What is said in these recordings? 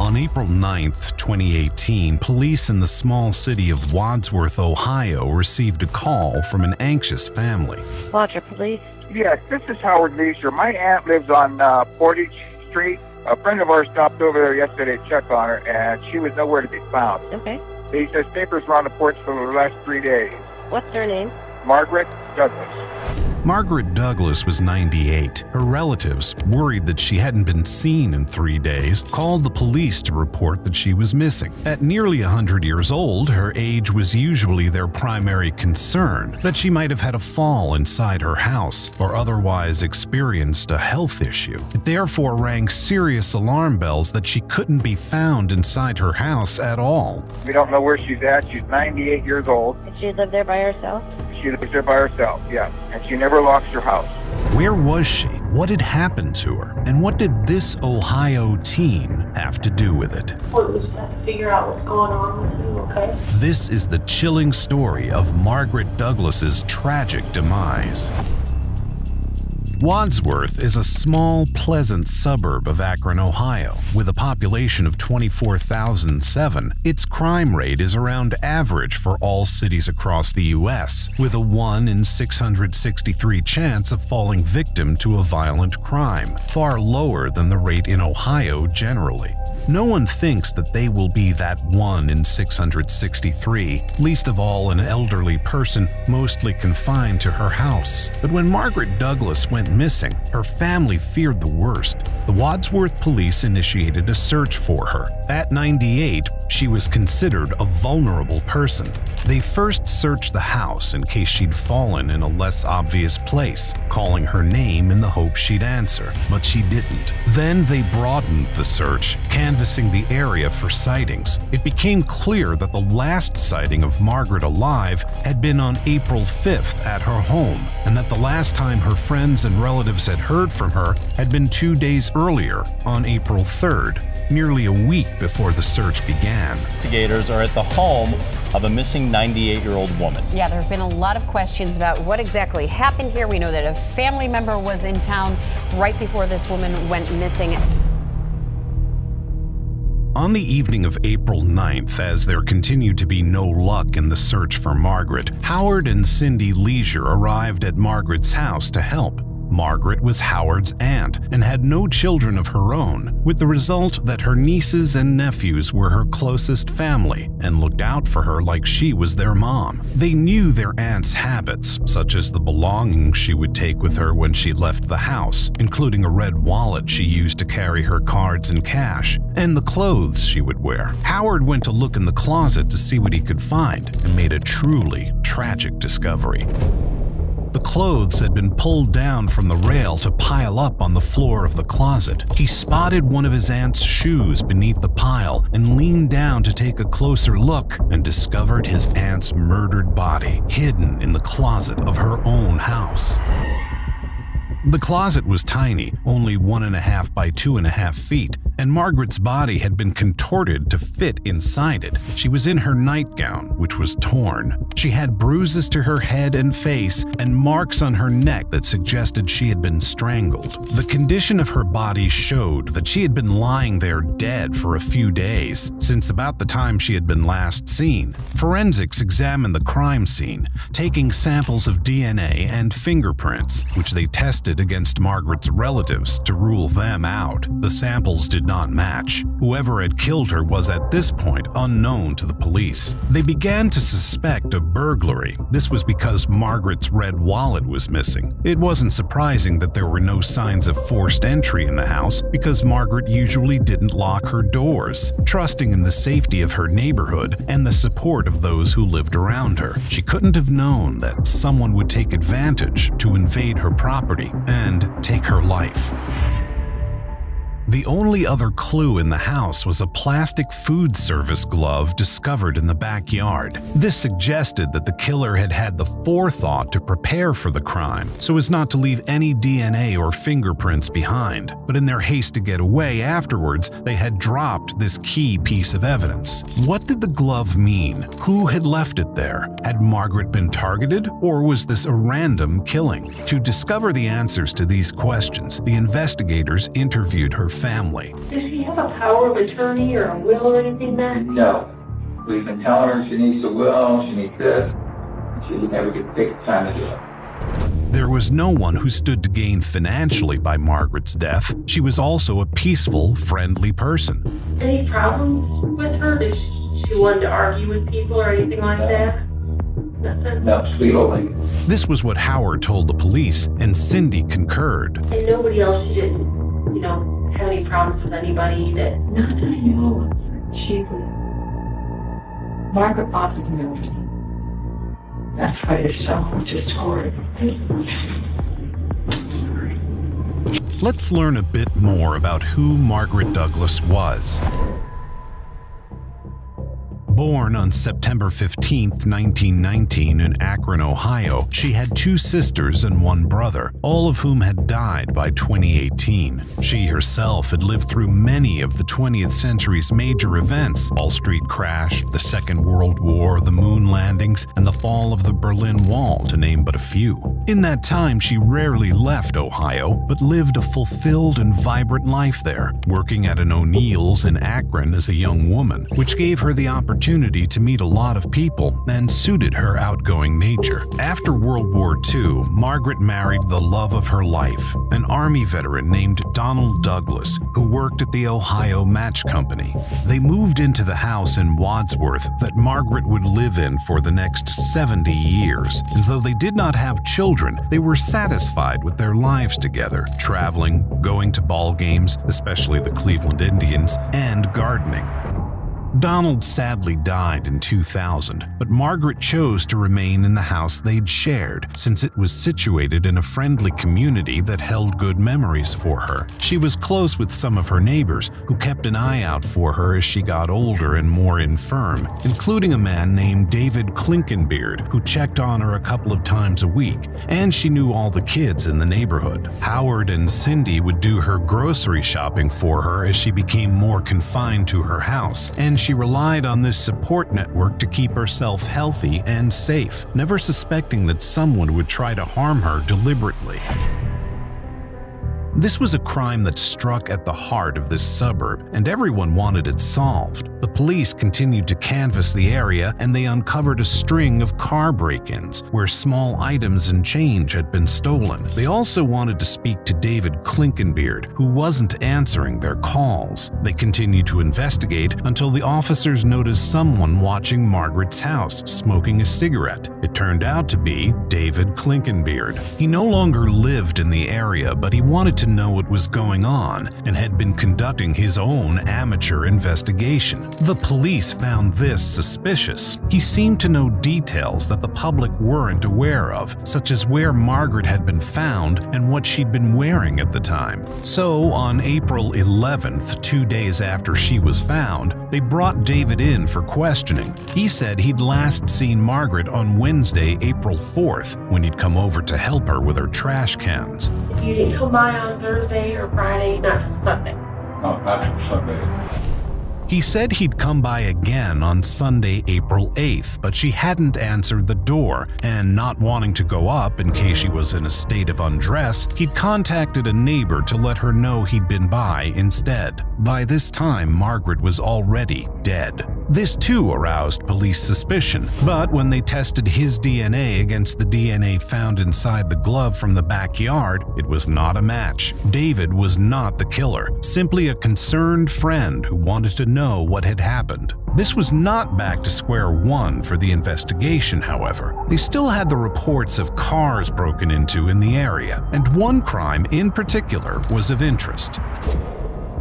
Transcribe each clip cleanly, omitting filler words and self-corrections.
On April 9, 2018, police in the small city of Wadsworth, Ohio, received a call from an anxious family. Wadsworth Police? Yes, this is Howard Leisure. My aunt lives on Portage Street. A friend of ours stopped over there yesterday to check on her, and she was nowhere to be found. Okay. He says papers were on the porch for the last 3 days. What's her name? Margaret Douglas. Margaret Douglas was 98. Her relatives, worried that she hadn't been seen in 3 days, called the police to report that she was missing. At nearly 100 years old, her age was usually their primary concern, that she might have had a fall inside her house or otherwise experienced a health issue. It therefore rang serious alarm bells that she couldn't be found inside her house at all. We don't know where she's at. She's 98 years old. Did she live there by herself? She lives there by herself, yeah. And she never locks her house. Where was she? What had happened to her? And what did this Ohio teen have to do with it? Well, we just have to figure out what's going on with you, okay? This is the chilling story of Margaret Douglas's tragic demise. Wadsworth is a small, pleasant suburb of Akron, Ohio. With a population of 24,007, its crime rate is around average for all cities across the U.S., with a 1 in 663 chance of falling victim to a violent crime, far lower than the rate in Ohio generally. No one thinks that they will be that 1 in 663, least of all an elderly person mostly confined to her house. But when Margaret Douglas went missing, her family feared the worst. The Wadsworth police initiated a search for her. At 98, she was considered a vulnerable person. They first searched the house in case she'd fallen in a less obvious place, calling her name in the hope she'd answer, but she didn't. Then they broadened the search, canvassing the area for sightings. It became clear that the last sighting of Margaret alive had been on April 5th at her home, and that the last time her friends and relatives had heard from her had been 2 days earlier, on April 3rd, nearly a week before the search began. Investigators are at the home of a missing 98-year-old woman. Yeah, there have been a lot of questions about what exactly happened here. We know that a family member was in town right before this woman went missing. On the evening of April 9th, as there continued to be no luck in the search for Margaret, Howard and Cindy Leisure arrived at Margaret's house to help. Margaret was Howard's aunt and had no children of her own, with the result that her nieces and nephews were her closest family and looked out for her like she was their mom. They knew their aunt's habits, such as the belongings she would take with her when she left the house, including a red wallet she used to carry her cards and cash, and the clothes she would wear. Howard went to look in the closet to see what he could find and made a truly tragic discovery. The clothes had been pulled down from the rail to pile up on the floor of the closet. He spotted one of his aunt's shoes beneath the pile and leaned down to take a closer look and discovered his aunt's murdered body hidden in the closet of her own house. The closet was tiny, only 1.5 by 2.5 feet, and Margaret's body had been contorted to fit inside it. She was in her nightgown, which was torn. She had bruises to her head and face and marks on her neck that suggested she had been strangled. The condition of her body showed that she had been lying there dead for a few days, since about the time she had been last seen. Forensics examined the crime scene, taking samples of DNA and fingerprints, which they tested against Margaret's relatives to rule them out. The samples did not match. Whoever had killed her was at this point unknown to the police. They began to suspect a burglary. This was because Margaret's red wallet was missing. It wasn't surprising that there were no signs of forced entry in the house because Margaret usually didn't lock her doors, trusting in the safety of her neighborhood and the support of those who lived around her. She couldn't have known that someone would take advantage to invade her property and take her life. The only other clue in the house was a plastic food service glove discovered in the backyard. This suggested that the killer had had the forethought to prepare for the crime, so as not to leave any DNA or fingerprints behind. But in their haste to get away afterwards, they had dropped this key piece of evidence. What did the glove mean? Who had left it there? Had Margaret been targeted, or was this a random killing? To discover the answers to these questions, the investigators interviewed her family. Does she have a power of attorney or a will or anything like that? No. We've been telling her she needs a will, she needs this. She would never get picked time to do it. There was no one who stood to gain financially by Margaret's death. She was also a peaceful, friendly person. Any problems with her? Did she want to argue with people or anything like that? Nothing? No, sweet old lady. This was what Howard told the police, and Cindy concurred. And nobody else, she didn't, have any problems with anybody that... Not that I know of. She was... Margaret bothered me over something. That's why it's so just horrible. Let's learn a bit more about who Margaret Douglas was. Born on September 15, 1919 in Akron, Ohio, she had 2 sisters and 1 brother, all of whom had died by 2018. She herself had lived through many of the 20th century's major events: Wall Street crash, the Second World War, the moon landings, and the fall of the Berlin Wall, to name but a few. In that time, she rarely left Ohio, but lived a fulfilled and vibrant life there, working at an O'Neill's in Akron as a young woman, which gave her the opportunity to meet a lot of people and suited her outgoing nature. After World War II, Margaret married the love of her life, an Army veteran named Donald Douglas, who worked at the Ohio Match Company. They moved into the house in Wadsworth that Margaret would live in for the next 70 years, and though they did not have children, they were satisfied with their lives together, traveling, going to ball games, especially the Cleveland Indians, and gardening. Donald sadly died in 2000, but Margaret chose to remain in the house they'd shared, since it was situated in a friendly community that held good memories for her. She was close with some of her neighbors, who kept an eye out for her as she got older and more infirm, including a man named David Klinkenbeard, who checked on her a couple of times a week, and she knew all the kids in the neighborhood. Howard and Cindy would do her grocery shopping for her as she became more confined to her house, and she relied on this support network to keep herself healthy and safe, never suspecting that someone would try to harm her deliberately. This was a crime that struck at the heart of this suburb, and everyone wanted it solved. The police continued to canvass the area, and they uncovered a string of car break-ins where small items and change had been stolen. They also wanted to speak to David Klinkenbeard, who wasn't answering their calls. They continued to investigate until the officers noticed someone watching Margaret's house, smoking a cigarette. It turned out to be David Klinkenbeard. He no longer lived in the area, but he wanted to know what was going on and had been conducting his own amateur investigation. The police found this suspicious. He seemed to know details that the public weren't aware of, such as where Margaret had been found and what she'd been wearing at the time. So, on April 11th, 2 days after she was found, they brought David in for questioning. He said he'd last seen Margaret on Wednesday, April 4th, when he'd come over to help her with her trash cans. You didn't come by on Thursday or Friday, not Sunday? No, not Sunday. He said he'd come by again on Sunday, April 8th, but she hadn't answered the door, and not wanting to go up in case she was in a state of undress, he'd contacted a neighbor to let her know he'd been by instead. By this time, Margaret was already dead. This too aroused police suspicion, but when they tested his DNA against the DNA found inside the glove from the backyard, it was not a match. David was not the killer, simply a concerned friend who wanted to know what had happened. This was not back to square one for the investigation, however. They still had the reports of cars broken into in the area, and one crime in particular was of interest.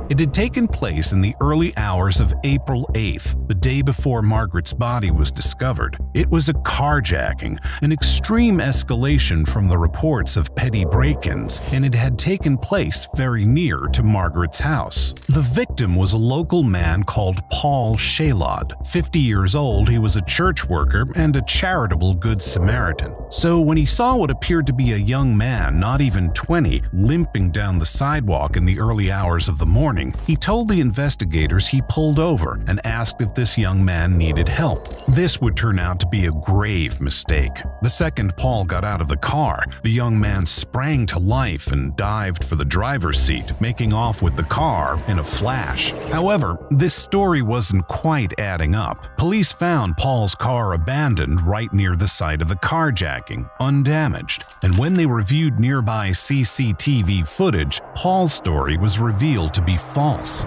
It had taken place in the early hours of April 8th, the day before Margaret's body was discovered. It was a carjacking, an extreme escalation from the reports of petty break-ins, and it had taken place very near to Margaret's house. The victim was a local man called Paul Shalod. 50 years old, he was a church worker and a charitable Good Samaritan. So when he saw what appeared to be a young man, not even 20, limping down the sidewalk in the early hours of the morning, morning, he told the investigators he pulled over and asked if this young man needed help. This would turn out to be a grave mistake. The second Paul got out of the car, the young man sprang to life and dived for the driver's seat, making off with the car in a flash. However, this story wasn't quite adding up. Police found Paul's car abandoned right near the site of the carjacking, undamaged, and when they reviewed nearby CCTV footage, Paul's story was revealed to be false.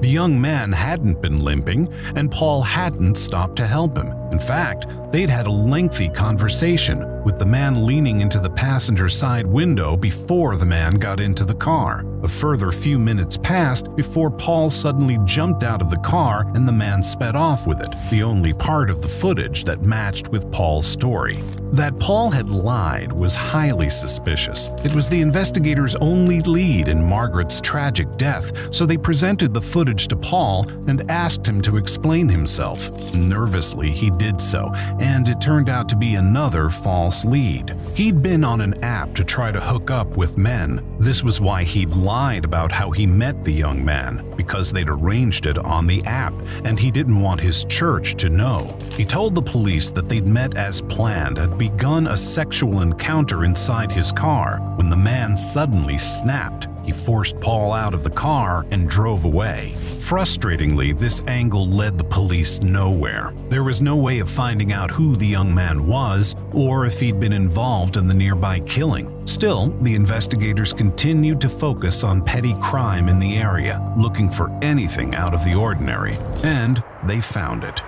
The young man hadn't been limping, and Paul hadn't stopped to help him. In fact, they'd had a lengthy conversation, with the man leaning into the passenger side window before the man got into the car. A further few minutes passed before Paul suddenly jumped out of the car and the man sped off with it, the only part of the footage that matched with Paul's story. That Paul had lied was highly suspicious. It was the investigators' only lead in Margaret's tragic death, so they presented the footage to Paul and asked him to explain himself. Nervously, he did so, and it turned out to be another false lead. He'd been on an app to try to hook up with men. This was why he'd lied about how he met the young man, because they'd arranged it on the app, and he didn't want his church to know. He told the police that they'd met as planned and begun a sexual encounter inside his car when the man suddenly snapped. He forced Paul out of the car and drove away. Frustratingly, this angle led the police nowhere. There was no way of finding out who the young man was or if he'd been involved in the nearby killing. Still, the investigators continued to focus on petty crime in the area, looking for anything out of the ordinary, and they found it.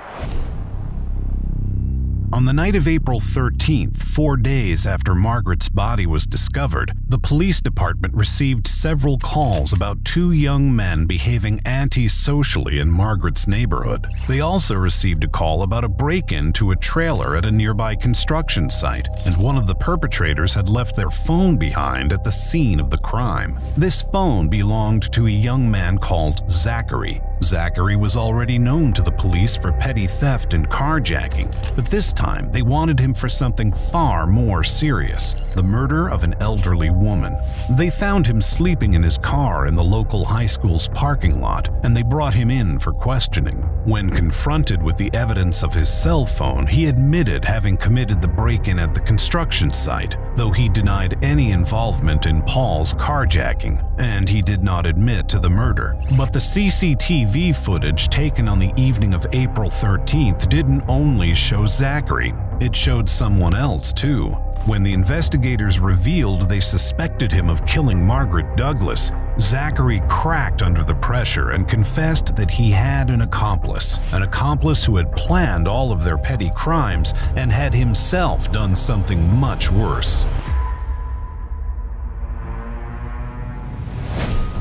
On the night of April 13th, 4 days after Margaret's body was discovered, the police department received several calls about two young men behaving antisocially in Margaret's neighborhood. They also received a call about a break-in to a trailer at a nearby construction site, and one of the perpetrators had left their phone behind at the scene of the crime. This phone belonged to a young man called Zachary. Zachary was already known to the police for petty theft and carjacking, but this time they wanted him for something far more serious: the murder of an elderly woman. They found him sleeping in his car in the local high school's parking lot, and they brought him in for questioning. When confronted with the evidence of his cell phone, he admitted having committed the break-in at the construction site, though he denied any involvement in Paul's carjacking, and he did not admit to the murder. But the CCTV footage taken on the evening of April 13th didn't only show Zachary, it showed someone else too. When the investigators revealed they suspected him of killing Margaret Douglas, Zachary cracked under the pressure and confessed that he had an accomplice who had planned all of their petty crimes and had himself done something much worse.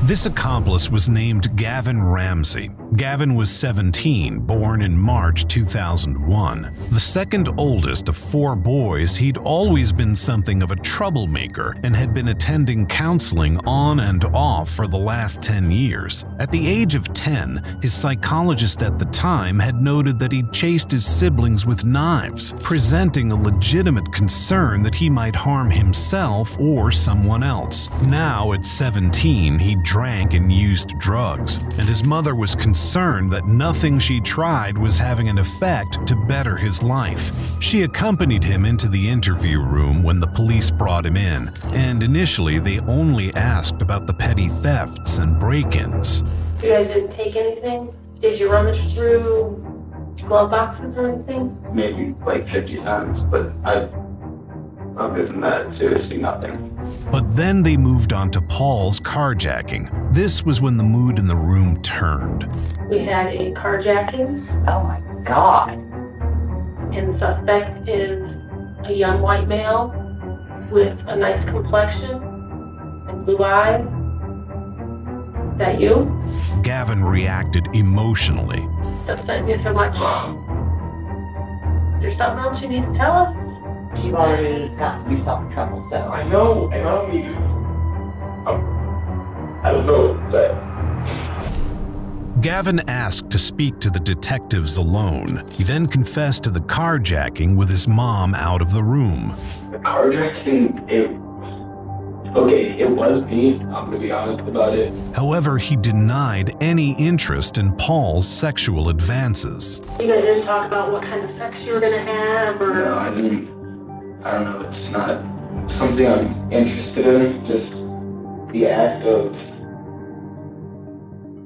This accomplice was named Gavon Ramsay. Gavon was 17, born in March 2001. The second oldest of 4 boys, he'd always been something of a troublemaker and had been attending counseling on and off for the last 10 years. At the age of 10, his psychologist at the time had noted that he'd chased his siblings with knives, presenting a legitimate concern that he might harm himself or someone else. Now, at 17, he drank and used drugs, and his mother was concerned that nothing she tried was having an effect to better his life. She accompanied him into the interview room when the police brought him in, and initially they only asked about the petty thefts and break-ins. You guys didn't take anything? Did you rummage through glove boxes or anything? Maybe like 50 times, but other than that, seriously nothing. But then they moved on to Paul's carjacking. This was when the mood in the room turned. We had a carjacking. Oh my God. And the suspect is a young white male with a nice complexion and blue eyes. Is that you? Gavon reacted emotionally. Upset me so much. Is there something else you need to tell us? You've already gotten yourself in trouble, so. I know, and I don't need to. I don't know, but. Gavon asked to speak to the detectives alone. He then confessed to the carjacking with his mom out of the room. The carjacking, Okay, it was me. I'm gonna be honest about it. However, he denied any interest in Paul's sexual advances. You guys didn't talk about what kind of sex you were gonna have, or? No, I didn't. I don't know. It's not something I'm interested in. Just the act of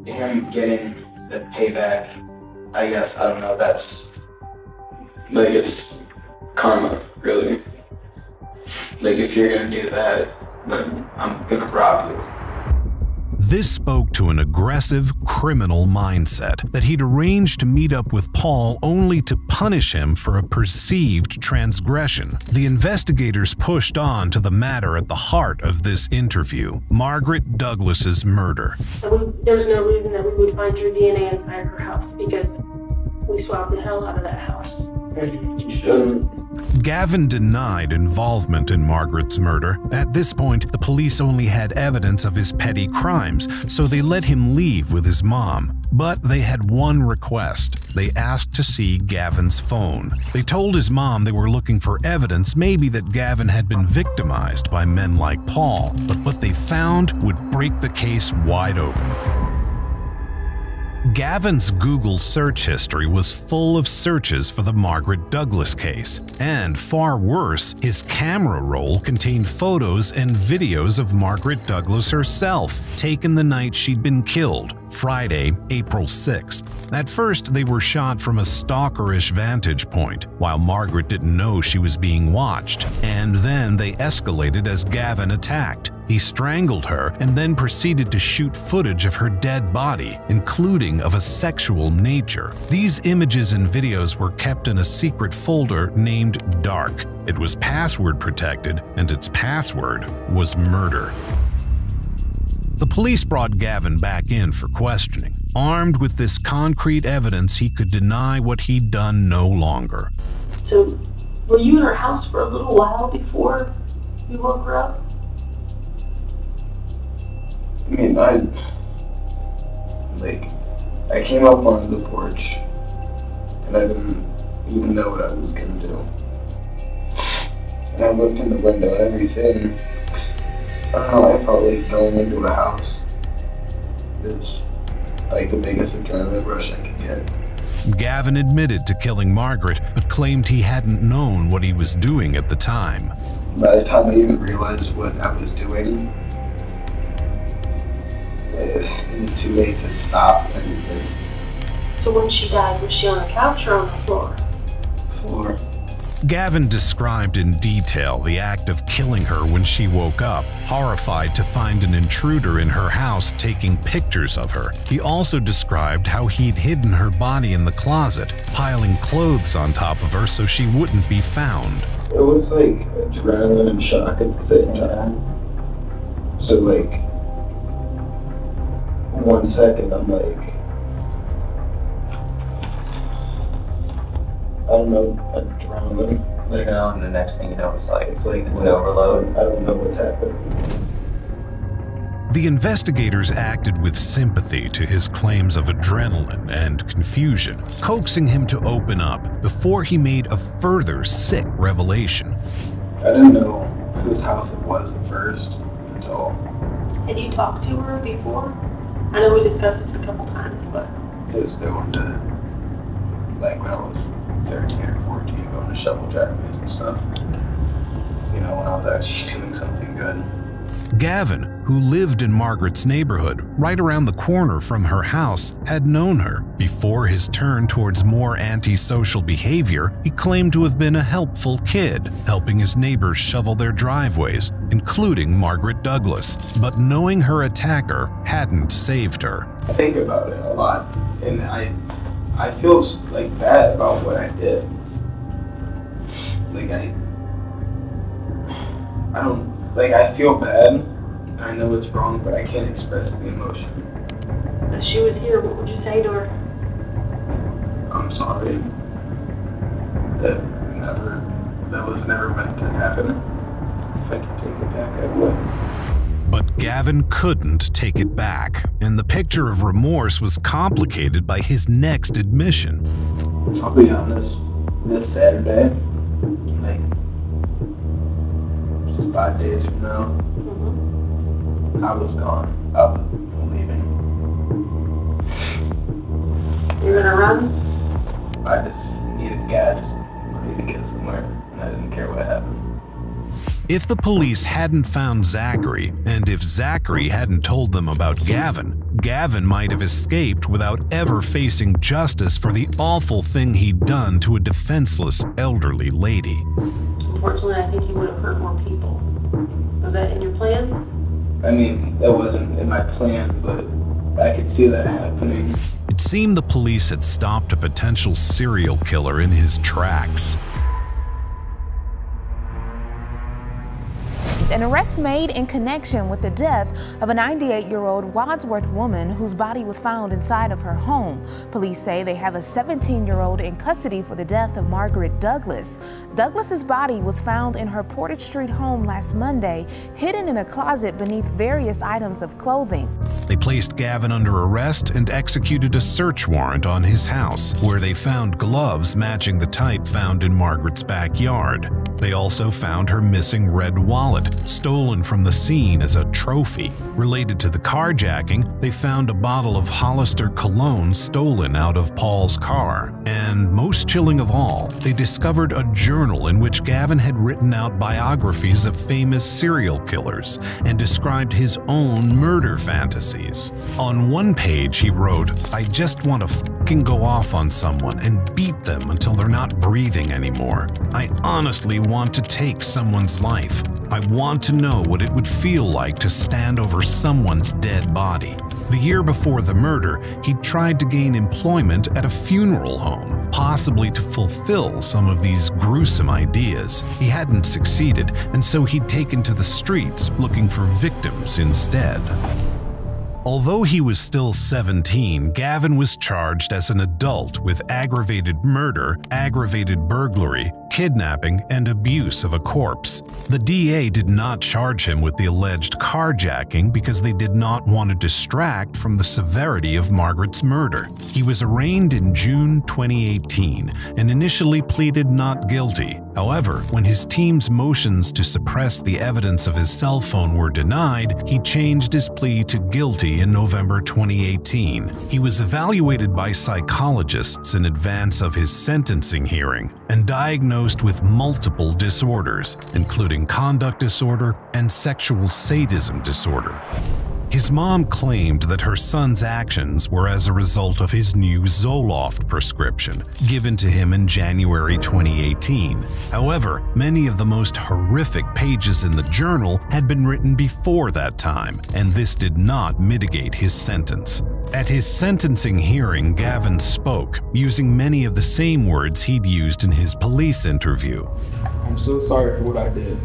him getting the payback. I guess, I don't know. That's like, it's karma, really. Like, if you're gonna do that, then I'm gonna rob you. This spoke to an aggressive criminal mindset that he'd arranged to meet up with Paul only to punish him for a perceived transgression. The investigators pushed on to the matter at the heart of this interview, Margaret Douglas's murder. There's no reason that we would find your DNA inside her house, because we swabbed the hell out of that house. You shouldn't. Gavon denied involvement in Margaret's murder. At this point, the police only had evidence of his petty crimes, so they let him leave with his mom. But they had one request. They asked to see Gavon's phone. They told his mom they were looking for evidence, maybe that Gavon had been victimized by men like Paul. But what they found would break the case wide open. Gavon's Google search history was full of searches for the Margaret Douglas case. And far worse, his camera roll contained photos and videos of Margaret Douglas herself, taken the night she'd been killed, Friday, April 6th. At first, they were shot from a stalkerish vantage point, while Margaret didn't know she was being watched. And then they escalated as Gavon attacked. He strangled her and then proceeded to shoot footage of her dead body, including of a sexual nature. These images and videos were kept in a secret folder named Dark. It was password protected, and its password was murder. The police brought Gavon back in for questioning. Armed with this concrete evidence, he could deny what he'd done no longer. So, were you in her house for a little while before you woke her up? I mean, I came up onto the porch, and I didn't even know what I was gonna do. And I looked in the window and everything. I don't know, I felt like going into a house is like the biggest adrenaline rush I could get. Gavon admitted to killing Margaret, but claimed he hadn't known what he was doing at the time. By the time I even realized what I was doing, it was too late to stop anything. So when she died, was she on the couch or on the floor? Floor. Gavon described in detail the act of killing her when she woke up, horrified to find an intruder in her house taking pictures of her. He also described how he'd hidden her body in the closet, piling clothes on top of her so she wouldn't be found. It was like adrenaline and shock at the same time. So like, 1 second I'm like, I don't know, adrenaline. You know, and the next thing you know, it's like an overload. I don't know what's happening. The investigators acted with sympathy to his claims of adrenaline and confusion, coaxing him to open up before he made a further sick revelation. I didn't know whose house it was at first until... Had you talked to her before? I know we discussed this a couple times, but... It was going to, like when I was 13 or 14, going to shovel driveways and stuff. You know, when I was actually doing something good. Gavon, who lived in Margaret's neighborhood, right around the corner from her house, had known her. Before his turn towards more antisocial behavior, he claimed to have been a helpful kid, helping his neighbors shovel their driveways, including Margaret Douglas. But knowing her attacker hadn't saved her. I think about it a lot, and I feel like bad about what I did. Like I feel bad. I know it's wrong, but I can't express the emotion. If she was here, what would you say to her? I'm sorry. That was never meant to happen. If I could take it back, I would. But Gavon couldn't take it back, and the picture of remorse was complicated by his next admission. I'll be honest, this Saturday, like, just 5 days from now, I was gone. I was leaving. You're gonna run? I just needed gas. I needed to get somewhere, and I didn't care what happened. If the police hadn't found Zachary, and if Zachary hadn't told them about Gavon, Gavon might have escaped without ever facing justice for the awful thing he'd done to a defenseless elderly lady. Unfortunately, I think he would have hurt more people. Was that in your plan? I mean, that wasn't in my plan, but I could see that happening. It seemed the police had stopped a potential serial killer in his tracks. An arrest made in connection with the death of a 98-year-old Wadsworth woman whose body was found inside of her home. Police say they have a 17-year-old in custody for the death of Margaret Douglas. Douglas's body was found in her Portage Street home last Monday, hidden in a closet beneath various items of clothing. They placed Gavon under arrest and executed a search warrant on his house, where they found gloves matching the type found in Margaret's backyard. They also found her missing red wallet, stolen from the scene as a trophy. Related to the carjacking, they found a bottle of Hollister cologne stolen out of Paul's car. And most chilling of all, they discovered a journal in which Gavon had written out biographies of famous serial killers and described his own murder fantasies. On one page he wrote, "I just want to fucking go off on someone and beat them until they're not breathing anymore. I honestly want to take someone's life. I want to know what it would feel like to stand over someone's dead body." The year before the murder, he tried to gain employment at a funeral home, possibly to fulfill some of these gruesome ideas. He hadn't succeeded, and so he'd taken to the streets looking for victims instead. Although he was still 17, Gavon was charged as an adult with aggravated murder, aggravated burglary, kidnapping, and abuse of a corpse. The DA did not charge him with the alleged carjacking because they did not want to distract from the severity of Margaret's murder. He was arraigned in June 2018 and initially pleaded not guilty. However, when his team's motions to suppress the evidence of his cell phone were denied, he changed his plea to guilty in November 2018. He was evaluated by psychologists in advance of his sentencing hearing and diagnosed with multiple disorders, including conduct disorder and sexual sadism disorder. His mom claimed that her son's actions were as a result of his new Zoloft prescription, given to him in January 2018. However, many of the most horrific pages in the journal had been written before that time, and this did not mitigate his sentence. At his sentencing hearing, Gavon spoke, using many of the same words he'd used in his police interview. "I'm so sorry for what I did.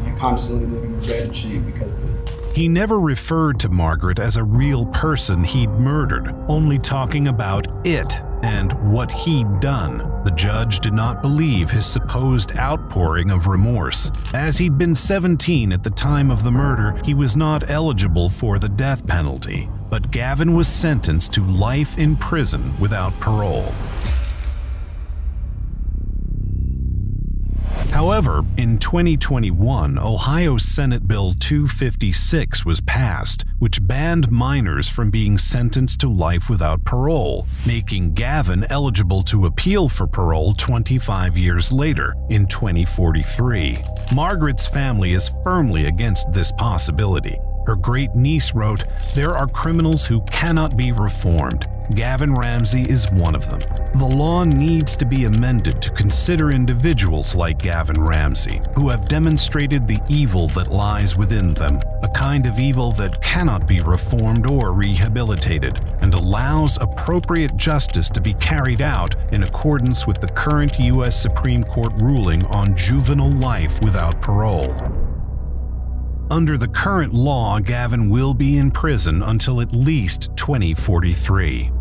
I'm constantly living regret and shame because of it." He never referred to Margaret as a real person he'd murdered, only talking about it and what he'd done. The judge did not believe his supposed outpouring of remorse. As he'd been 17 at the time of the murder, he was not eligible for the death penalty, but Gavon was sentenced to life in prison without parole. However, in 2021, Ohio Senate Bill 256 was passed, which banned minors from being sentenced to life without parole, making Gavon eligible to appeal for parole 25 years later, in 2043. Margaret's family is firmly against this possibility. Her great-niece wrote, "There are criminals who cannot be reformed. Gavon Ramsay is one of them. The law needs to be amended to consider individuals like Gavon Ramsay, who have demonstrated the evil that lies within them, a kind of evil that cannot be reformed or rehabilitated, and allows appropriate justice to be carried out in accordance with the current U.S. Supreme Court ruling on juvenile life without parole." Under the current law, Gavon will be in prison until at least 2043.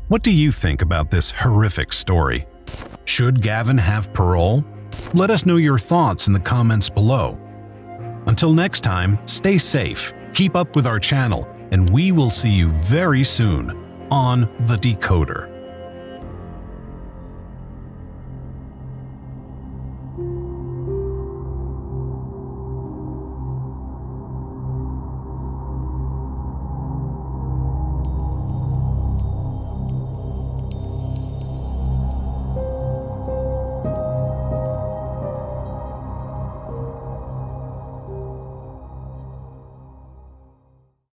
What do you think about this horrific story? Should Gavon have parole? Let us know your thoughts in the comments below. Until next time, stay safe, keep up with our channel, and we will see you very soon on The Decoder.